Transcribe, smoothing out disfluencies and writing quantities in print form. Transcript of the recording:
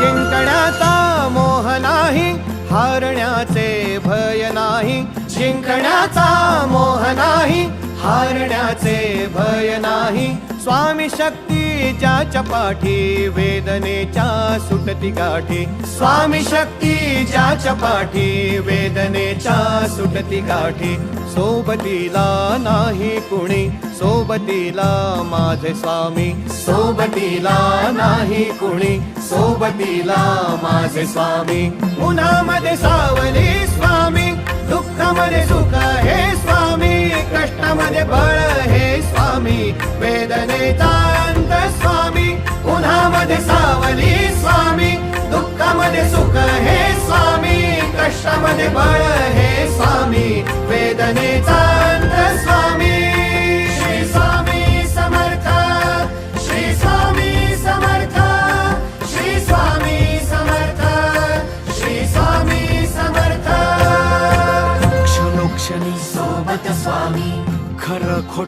जिंकण्याचा मोह नाही, हारण्याचे भय नाही. जिंकण्याचा मोह नाही, हारण्याचे भय नाही. स्वामी शक्ती ज्याच्या पाठी, वेदनेच्या सुटती गाठी. स्वामी शक्ती ज्याच्या पाठी, वेदनेच्या सुटती गाठी. सोबतीला नाही कुणी, सोबतीला माझे स्वामी. सोबतीला नाही कुणी, सोबतीला माझे स्वामी. उन्हामध्ये सावली स्वामी, दुःखामध्ये सुख हे स्वामी. कष्टामध्ये बळ हे स्वामी, वेदनेचा अंत स्वामी. उन्हामध्ये सावली स्वामी, दुःखामध्ये सुख हे स्वामी. कष्टामध्ये बळ हे स्वामी, वेदनेचा अंत स्वामी. श्री स्वामी समर्थ, श्री स्वामी समर्थ, श्री स्वामी समर्थ, श्री स्वामी समर्थ. क्षणोक्षणी सोबत स्वामी, खरं खोट